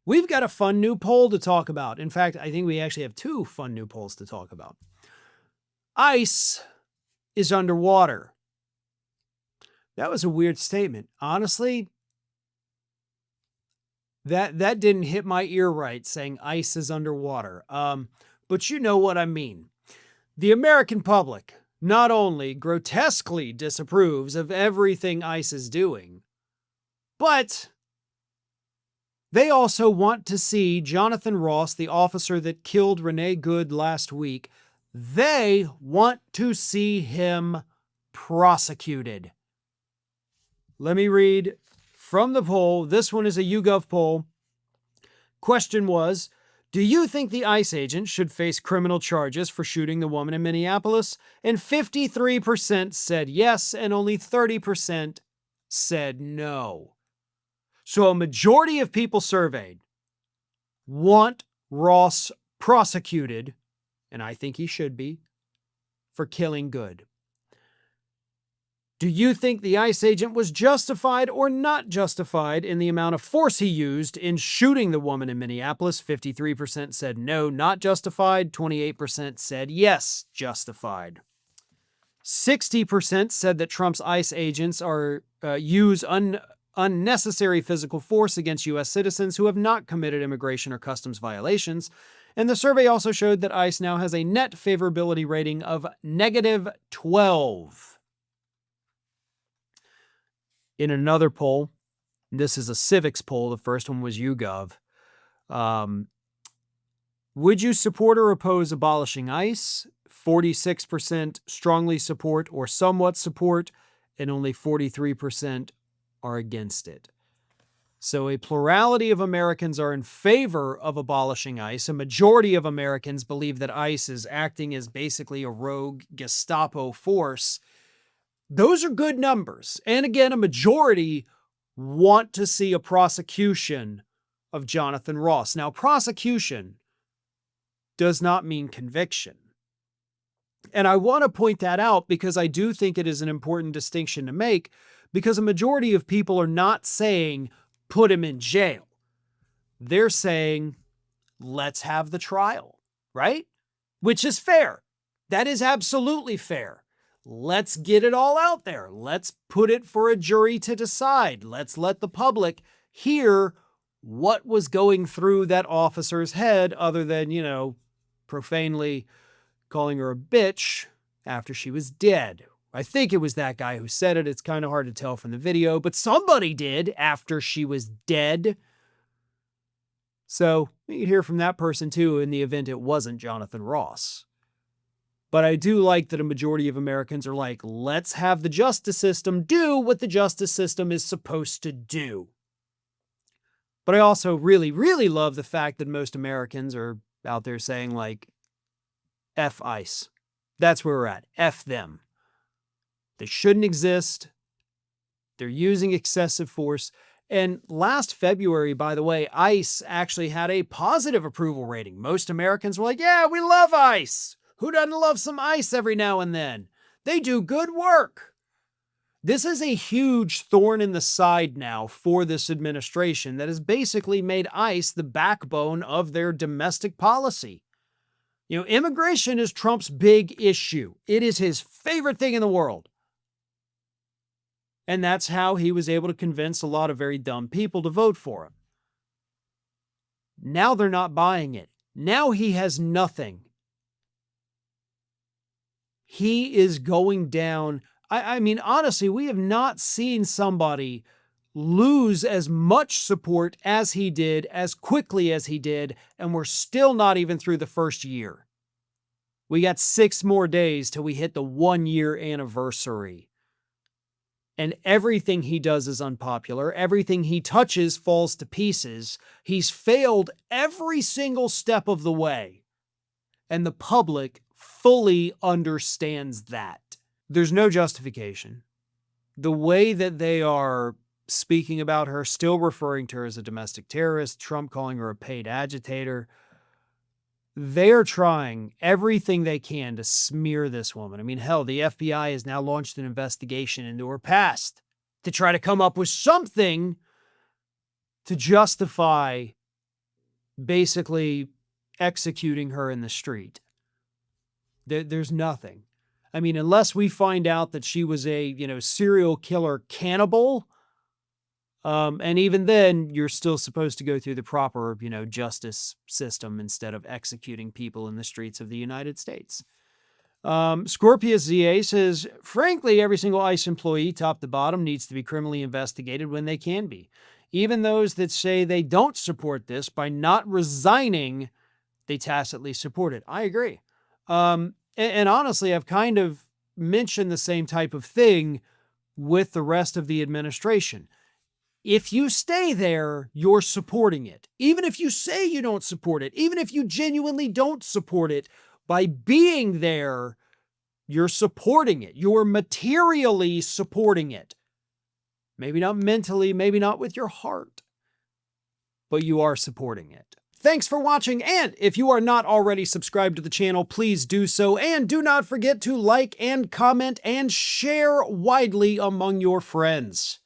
We've got a fun new poll to talk about. In fact, I think we actually have two fun new polls to talk about. ICE is underwater. That was a weird statement. Honestly, that didn't hit my ear right, saying ICE is underwater. But you know what I mean. The American public not only grotesquely disapproves of everything ICE is doing, but they also want to see Jonathan Ross, the officer that killed Renee Good last week, they want to see him prosecuted. Let me read from the poll. This one is a YouGov poll. Question was, do you think the ICE agent should face criminal charges for shooting the woman in Minneapolis? And 53% said yes, and only 30% said no. So a majority of people surveyed want Ross prosecuted, and I think he should be, for killing Good. Do you think the ICE agent was justified or not justified in the amount of force he used in shooting the woman in Minneapolis? 53% said no, not justified. 28% said yes, justified. 60% said that Trump's ICE agents use unnecessary physical force against U.S. citizens who have not committed immigration or customs violations. And the survey also showed that ICE now has a net favorability rating of -12. In another poll, this is a civics poll, the first one was YouGov. Would you support or oppose abolishing ICE? 46% strongly support or somewhat support, and only 43% are against it. So a plurality of Americans are in favor of abolishing ICE. A majority of Americans believe that ICE is acting as basically a rogue Gestapo force. Those are good numbers. And again, a majority want to see a prosecution of Jonathan Ross. Now, prosecution does not mean conviction. And I want to point that out because I do think it is an important distinction to make, because a majority of people are not saying, put him in jail. They're saying, let's have the trial, right? Which is fair. That is absolutely fair. Let's get it all out there. Let's put it for a jury to decide. Let's let the public hear what was going through that officer's head other than, profanely calling her a bitch after she was dead. I think it was that guy who said it. It's kind of hard to tell from the video, but somebody did after she was dead. So you can hear from that person too in the event it wasn't Jonathan Ross. But I do like that a majority of Americans are like, let's have the justice system do what the justice system is supposed to do. But I also really, really love the fact that most Americans are out there saying like, F ICE. That's where we're at. F them. They shouldn't exist. They're using excessive force. And last February, by the way, ICE actually had a positive approval rating. Most Americans were like, yeah, we love ICE. Who doesn't love some ICE every now and then? They do good work. This is a huge thorn in the side now for this administration that has basically made ICE the backbone of their domestic policy. Immigration is Trump's big issue. It is his favorite thing in the world. And that's how he was able to convince a lot of very dumb people to vote for him. Now they're not buying it. Now he has nothing. He is going down. I mean, honestly, we have not seen somebody lose as much support as he did, as quickly as he did, and we're still not even through the first year. We got 6 more days till we hit the 1-year anniversary. And everything he does is unpopular. Everything he touches falls to pieces. He's failed every single step of the way. And the public fully understands that. There's no justification. The way that they are speaking about her, still referring to her as a domestic terrorist, Trump calling her a paid agitator, they are trying everything they can to smear this woman. I mean, hell, the FBI has now launched an investigation into her past to try to come up with something to justify basically executing her in the street. There's nothing. I mean, unless we find out that she was a, serial killer cannibal, and even then, you're still supposed to go through the proper, justice system instead of executing people in the streets of the United States. Scorpius ZA says, frankly, every single ICE employee, top to bottom, needs to be criminally investigated when they can be. Even those that say they don't support this, by not resigning, they tacitly support it. I agree. And honestly, I've kind of mentioned the same type of thing with the rest of the administration. If you stay there, you're supporting it. Even if you say you don't support it, even if you genuinely don't support it, by being there, you're supporting it. You're materially supporting it. Maybe not mentally, maybe not with your heart, but you are supporting it. Thanks for watching, and if you are not already subscribed to the channel, please do so, and do not forget to like and comment and share widely among your friends.